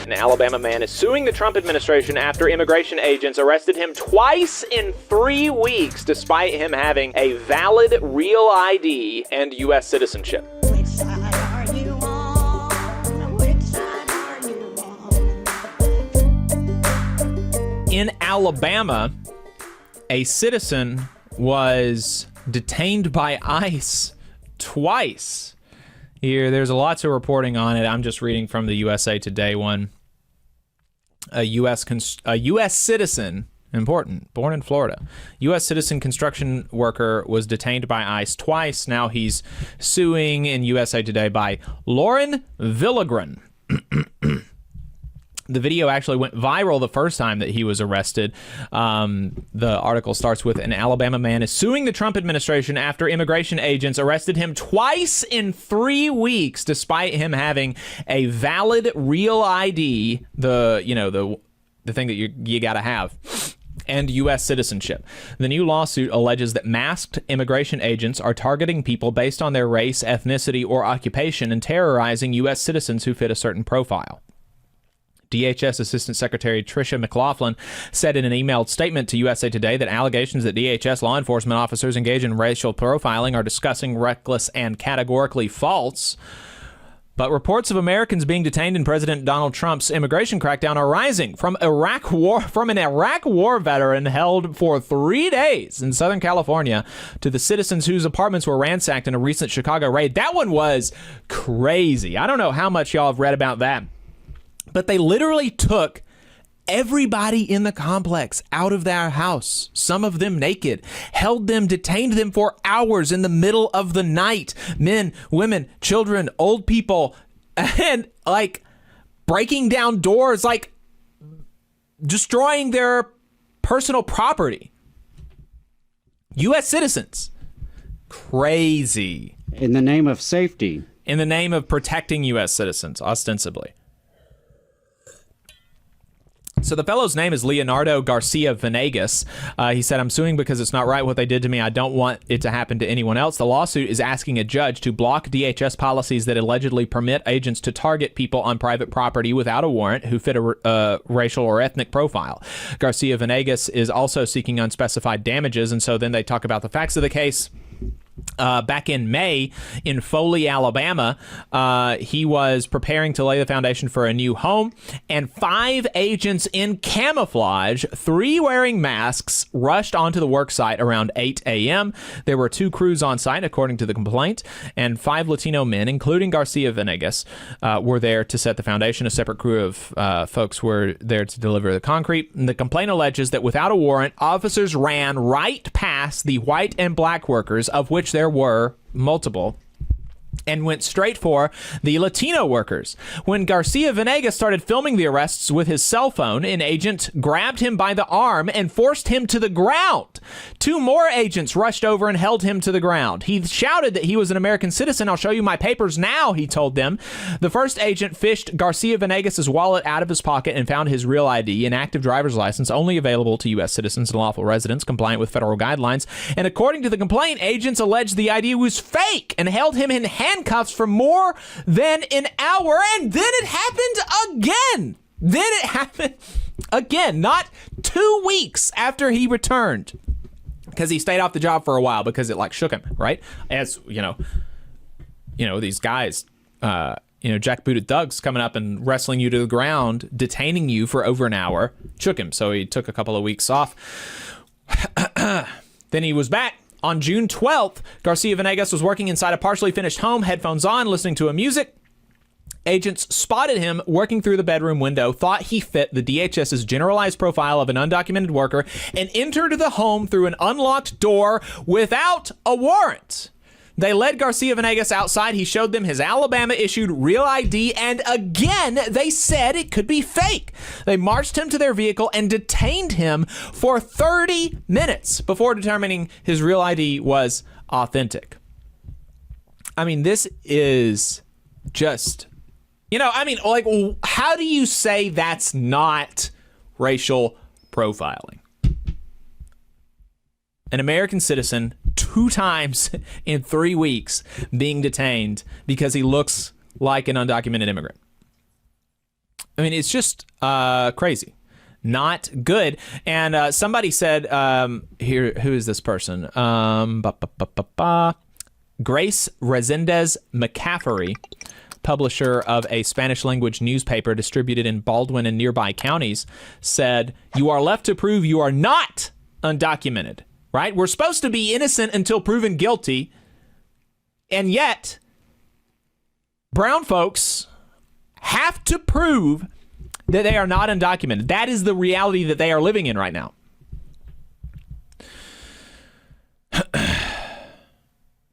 An Alabama man is suing the Trump administration after immigration agents arrested him twice in 3 weeks despite him having a valid real ID and U.S. citizenship. Which side are you on? Which side are you on? In Alabama, a citizen was detained by ICE twice. Here, there's lots of reporting on it. I'm just reading from the USA Today one. A U.S. citizen, important, born in Florida. U.S. citizen construction worker was detained by ICE twice. Now he's suing in USA Today by Lauren Villagran. The video actually went viral the first time that he was arrested. The article starts with, an Alabama man is suing the Trump administration after immigration agents arrested him twice in 3 weeks, despite him having a valid real ID, the thing that you got to have, and U.S. citizenship. The new lawsuit alleges that masked immigration agents are targeting people based on their race, ethnicity, or occupation and terrorizing U.S. citizens who fit a certain profile. DHS Assistant Secretary Tricia McLaughlin said in an emailed statement to USA Today that allegations that DHS law enforcement officers engage in racial profiling are disgusting, reckless, and categorically false. But reports of Americans being detained in President Donald Trump's immigration crackdown are rising. From an Iraq war veteran held for 3 days in Southern California to the citizens whose apartments were ransacked in a recent Chicago raid. That one was crazy. I don't know how much y'all have read about that. But they literally took everybody in the complex out of their house, some of them naked, held them, detained them for hours in the middle of the night. Men, women, children, old people, and breaking down doors, destroying their personal property. U.S. citizens. Crazy. In the name of safety. In the name of protecting U.S. citizens, ostensibly. So the fellow's name is Leonardo Garcia Venegas. He said, I'm suing because it's not right what they did to me. I don't want it to happen to anyone else. The lawsuit is asking a judge to block DHS policies that allegedly permit agents to target people on private property without a warrant who fit a racial or ethnic profile. Garcia Venegas is also seeking unspecified damages. And so then they talk about the facts of the case. Back in May in Foley, Alabama, he was preparing to lay the foundation for a new home, and 5 agents in camouflage, 3 wearing masks, rushed onto the work site around 8 a.m. There were 2 crews on site, according to the complaint, and 5 Latino men, including Garcia Venegas, were there to set the foundation. A separate crew of folks were there to deliver the concrete. And the complaint alleges that without a warrant, officers ran right past the white and black workers, of which there were multiple, and went straight for the Latino workers. When Garcia Venegas started filming the arrests with his cell phone, an agent grabbed him by the arm and forced him to the ground. 2 more agents rushed over and held him to the ground. He shouted that he was an American citizen. I'll show you my papers now, he told them. The first agent fished Garcia Venegas' wallet out of his pocket and found his real ID, an active driver's license only available to U.S. citizens and lawful residents, compliant with federal guidelines. And according to the complaint, agents alleged the ID was fake and held him in handcuffs for more than an hour, and then it happened again. Not 2 weeks after he returned, because he stayed off the job for a while because it shook him, right? As you know these guys, jackbooted thugs coming up and wrestling you to the ground, detaining you for over an hour, shook him. So he took a couple of weeks off. Then he was back. On June 12th, Garcia Venegas was working inside a partially finished home, headphones on, listening to music. Agents spotted him working through the bedroom window, thought he fit the DHS's generalized profile of an undocumented worker, and entered the home through an unlocked door without a warrant. They led Garcia Venegas outside. He showed them his Alabama-issued real ID, and again, they said it could be fake. They marched him to their vehicle and detained him for 30 minutes before determining his real ID was authentic. I mean, this is just, how do you say that's not racial profiling? An American citizen 2 times in 3 weeks being detained because he looks like an undocumented immigrant. I mean, it's just crazy. Not good. And somebody said, here, who is this person? Grace Resendez McCaffrey, publisher of a Spanish-language newspaper distributed in Baldwin and nearby counties, said, "You are left to prove you are not undocumented," right? We're supposed to be innocent until proven guilty, and yet brown folks have to prove that they are not undocumented. That is the reality that they are living in right now.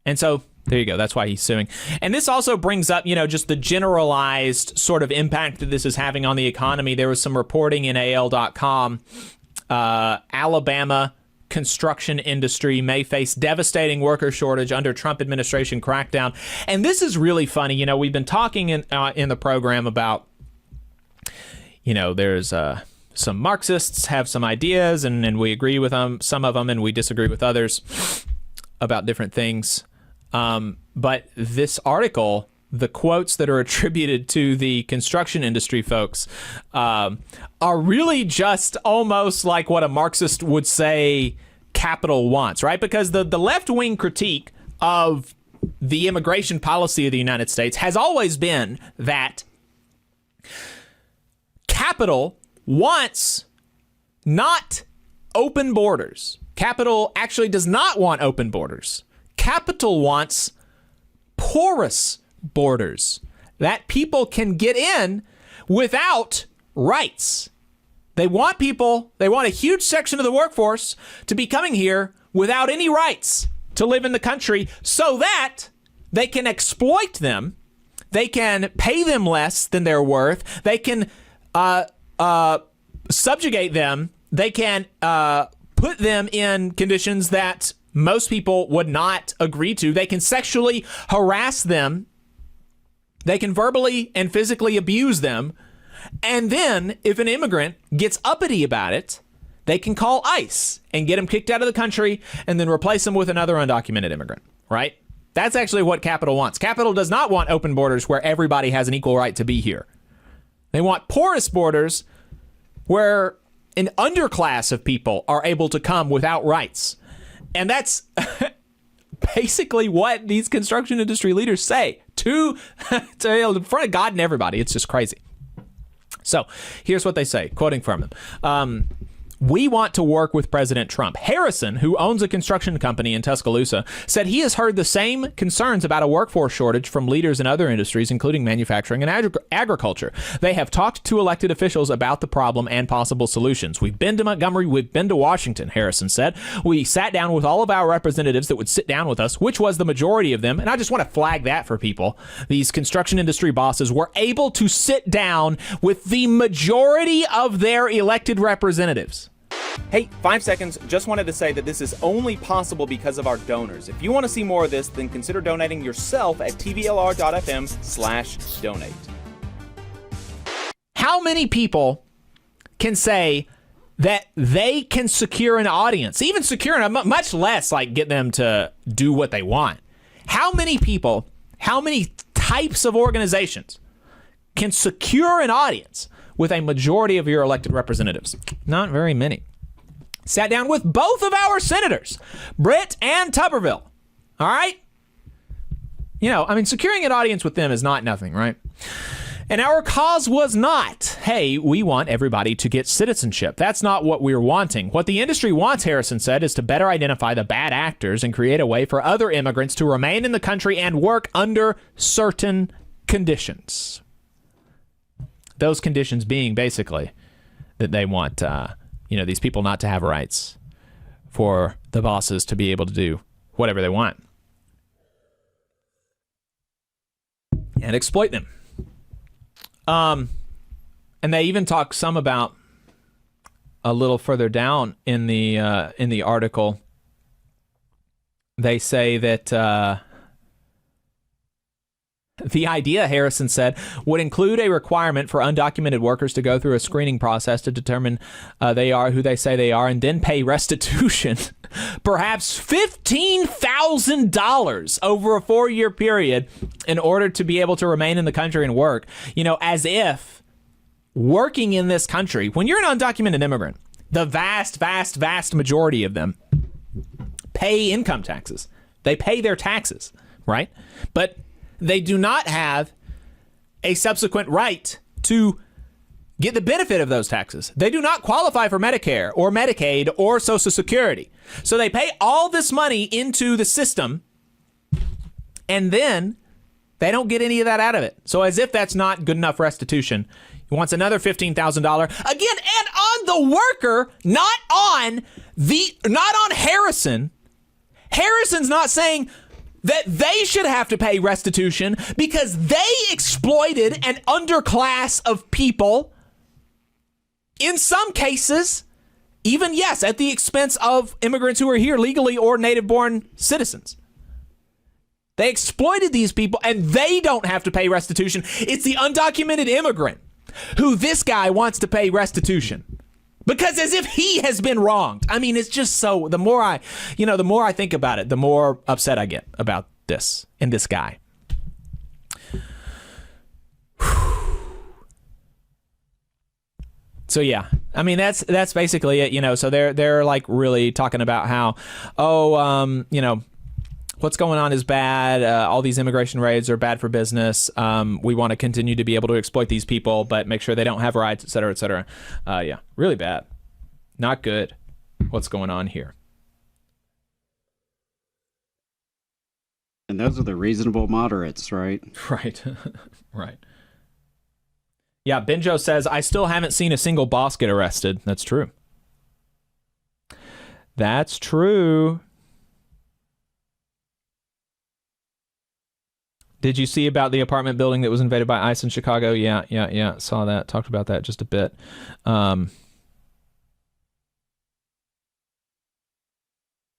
And so there you go. That's why he's suing. And this also brings up, just the generalized sort of impact that this is having on the economy. There was some reporting in AL.com. Alabama construction industry may face devastating worker shortage under Trump administration crackdown. And this is really funny. We've been talking in the program about, there's some Marxists have some ideas, and we agree with some of them, and we disagree with others about different things. But this article, the quotes that are attributed to the construction industry folks are really just almost like what a Marxist would say capital wants, right? Because the left-wing critique of the immigration policy of the United States has always been that capital wants not open borders. Capital actually does not want open borders. Capital wants porous borders that people can get in without rights. They want a huge section of the workforce to be coming here without any rights to live in the country so that they can exploit them. They can pay them less than they're worth. They can subjugate them. They can put them in conditions that most people would not agree to. They can sexually harass them. They can verbally and physically abuse them. And then if an immigrant gets uppity about it, they can call ICE and get them kicked out of the country and then replace them with another undocumented immigrant, right? That's actually what capital wants. Capital does not want open borders where everybody has an equal right to be here. They want porous borders where an underclass of people are able to come without rights. And that's basically what these construction industry leaders say to in front of God and everybody. It's just crazy. So here's what they say, quoting from them. We want to work with President Trump. Harrison, who owns a construction company in Tuscaloosa, said he has heard the same concerns about a workforce shortage from leaders in other industries, including manufacturing and agriculture. They have talked to elected officials about the problem and possible solutions. We've been to Montgomery. We've been to Washington, Harrison said. We sat down with all of our representatives that would sit down with us, which was the majority of them. And I just want to flag that for people. These construction industry bosses were able to sit down with the majority of their elected representatives. Hey, 5 seconds. Just wanted to say that this is only possible because of our donors. If you want to see more of this, then consider donating yourself at tvlr.fm/donate. How many people can say that they can secure an audience, even secure a much less like get them to do what they want? How many people, how many types of organizations can secure an audience with a majority of your elected representatives? Not very many. Sat down with both of our senators, Britt and Tuberville. All right? Securing an audience with them is not nothing, right? And our cause was not, hey, we want everybody to get citizenship. That's not what we're wanting. What the industry wants, Harrison said, is to better identify the bad actors and create a way for other immigrants to remain in the country and work under certain conditions. Those conditions being basically that they want, these people not to have rights, for the bosses to be able to do whatever they want and exploit them. And they even talk some about a little further down in the article. They say that the idea, Harrison said, would include a requirement for undocumented workers to go through a screening process to determine they are who they say they are and then pay restitution, perhaps $15,000 over a 4-year period in order to be able to remain in the country and work. As if working in this country, when you're an undocumented immigrant, the vast, vast, vast majority of them pay income taxes. They pay their taxes, right? But they do not have a subsequent right to get the benefit of those taxes. They do not qualify for Medicare or Medicaid or Social Security. So they pay all this money into the system, and then they don't get any of that out of it. So as if that's not good enough restitution, he wants another $15,000 again, and on the worker, not on Harrison. Harrison's not saying that they should have to pay restitution because they exploited an underclass of people. In some cases, even, yes, at the expense of immigrants who are here legally or native-born citizens. They exploited these people, and they don't have to pay restitution. It's the undocumented immigrant who this guy wants to pay restitution. Because as if he has been wronged. I mean, it's just so, the more I think about it, the more upset I get about this and this guy. So yeah, I mean that's basically it, so they're like really talking about how what's going on is bad, all these immigration raids are bad for business, we want to continue to be able to exploit these people but make sure they don't have rights, etc., etc. Yeah, really bad, not good what's going on here. And those are the reasonable moderates, right? Right. Right. Yeah, Benjo says, I still haven't seen a single boss get arrested. That's true. That's true. Did you see about the apartment building that was invaded by ICE in Chicago? Yeah. Saw that. Talked about that just a bit. Yeah,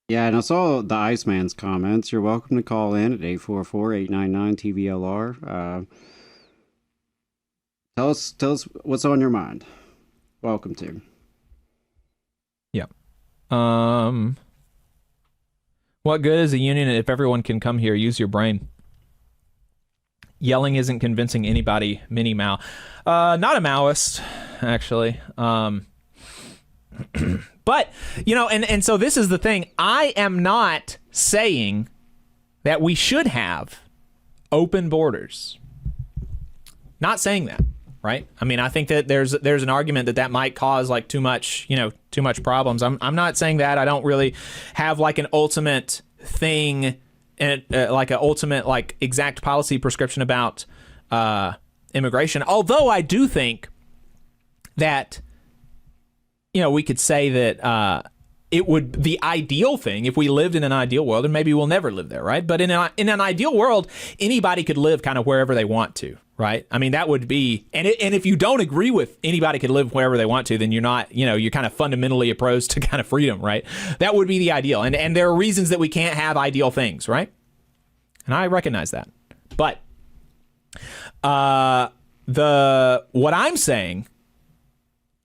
and I saw the Iceman's comments. You're welcome to call in at 844-899-TVLR. Tell us what's on your mind. Welcome to. Yeah. What good is a union if everyone can come here? Use your brain. Yelling isn't convincing anybody. Minnie Mao. Not a Maoist, actually. But, and so this is the thing. I am not saying that we should have open borders. Not saying that. Right? I mean, I think that there's an argument that might cause like too much problems. I'm not saying that. I don't really have like an ultimate thing and like an ultimate like exact policy prescription about immigration. Although I do think that we could say that it would the ideal thing if we lived in an ideal world, and maybe we'll never live there, right? But in an ideal world, anybody could live kind of wherever they want to. Right. I mean, that would be and if you don't agree with anybody could live wherever they want to, then you're not, you're kind of fundamentally opposed to kind of freedom. Right. That would be the ideal. And there are reasons that we can't have ideal things. Right. And I recognize that. But what I'm saying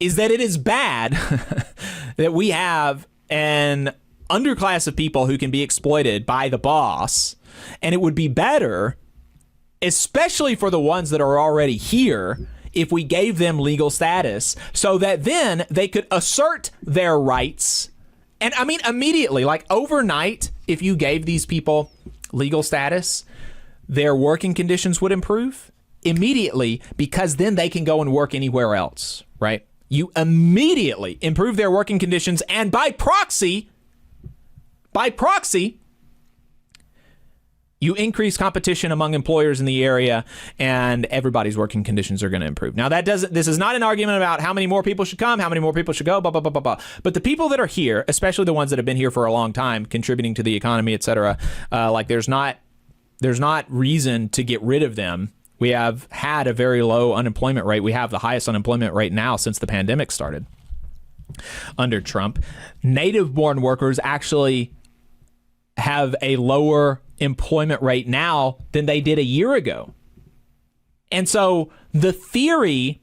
is that it is bad that we have an underclass of people who can be exploited by the boss. And it would be better, especially for the ones that are already here, if we gave them legal status so that then they could assert their rights. And I mean, immediately, like overnight, if you gave these people legal status, their working conditions would improve immediately because then they can go and work anywhere else, right? You immediately improve their working conditions, and by proxy, you increase competition among employers in the area, and everybody's working conditions are going to improve. Now, this is not an argument about how many more people should come, how many more people should go, blah, blah, blah, blah, blah. But the people that are here, especially the ones that have been here for a long time, contributing to the economy, et cetera, there's not reason to get rid of them. We have had a very low unemployment rate. We have the highest unemployment rate now since the pandemic started under Trump. Native-born workers actually have a lower employment rate now than they did a year ago. And so the theory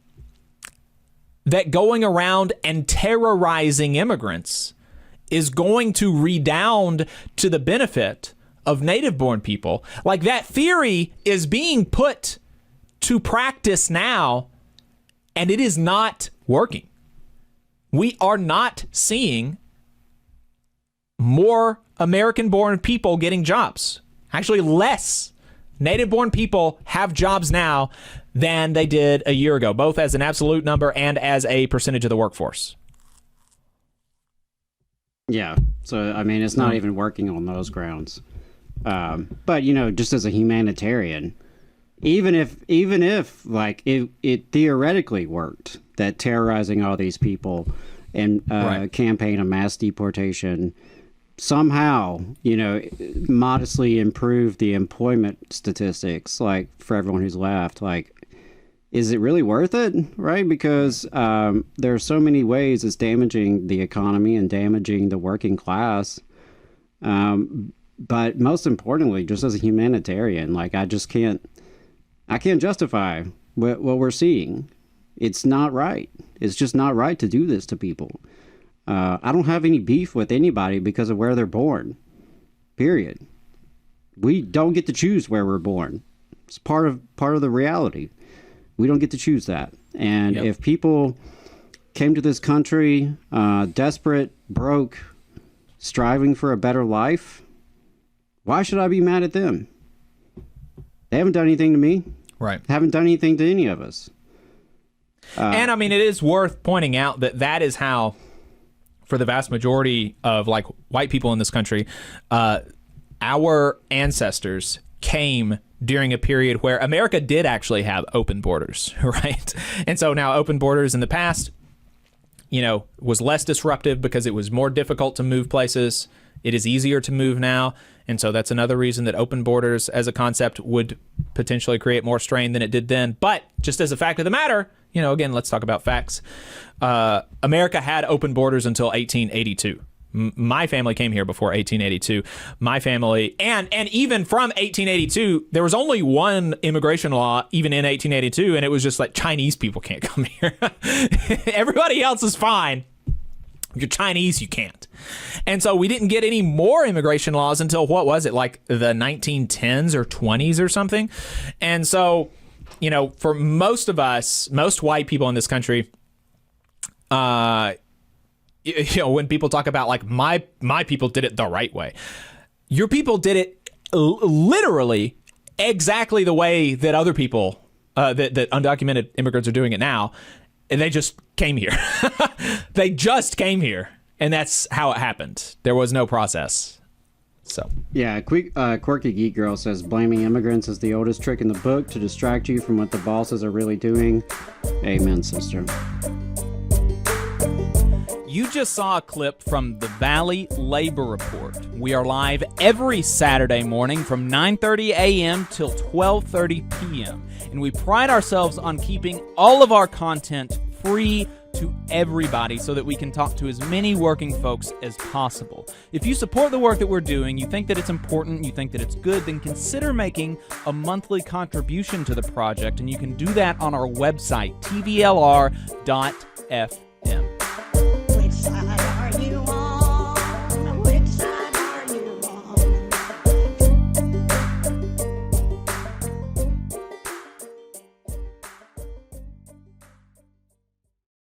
that going around and terrorizing immigrants is going to redound to the benefit of native-born people, like that theory is being put to practice now, And it is not working. We are not seeing more American-born people getting jobs. Actually, less native-born people have jobs now than they did a year ago, both as an absolute number and as a percentage of the workforce. Yeah. So, I mean, it's not even working on those grounds. But, you know, just as a humanitarian, even if like it theoretically worked, that terrorizing all these people and campaign of mass deportation somehow, you know, modestly improve the employment statistics, like for everyone who's left, like, is it really worth it? Right? Because there are so many ways it's damaging the economy and damaging the working class. But most importantly, just as a humanitarian, like, I can't justify what we're seeing. It's not right. It's just not right to do this to people. I don't have any beef with anybody because of where they're born. Period. We don't get to choose where we're born. It's part of the reality. We don't get to choose that. And if people came to this country desperate, broke, striving for a better life, why should I be mad at them? They haven't done anything to me. Right. They haven't done anything to any of us. And I mean, it is worth pointing out that is how, for the vast majority of like white people in this country, our ancestors came during a period where America did actually have open borders, right? And so now open borders in the past, you know, was less disruptive because it was more difficult to move places. It is easier to move now. And so that's another reason that open borders as a concept would potentially create more strain than it did then. But just as a fact of the matter, you know, again, let's talk about facts. America had open borders until 1882. My family came here before 1882. My family, and even from 1882, there was only one immigration law, even in 1882, and it was just like Chinese people can't come here. Everybody else is fine. If you're Chinese, you can't. And so we didn't get any more immigration laws until, what was it, like the 1910s or 20s or something? And so, you know, for most of us, most white people in this country, you know, when people talk about like my people did it the right way, your people did it literally exactly the way that other people, that undocumented immigrants are doing it now. And they just came here. They just came here. And that's how it happened. There was no process. So yeah, Quirky Geek Girl says blaming immigrants is the oldest trick in the book to distract you from what the bosses are really doing. Amen, sister. You just saw a clip from the Valley Labor Report. We are live every Saturday morning from 9:30 a.m. till 12:30 p.m. And we pride ourselves on keeping all of our content free to everybody so that we can talk to as many working folks as possible. If you support the work that we're doing, you think that it's important, you think that it's good, then consider making a monthly contribution to the project, and you can do that on our website, tvlr.fm.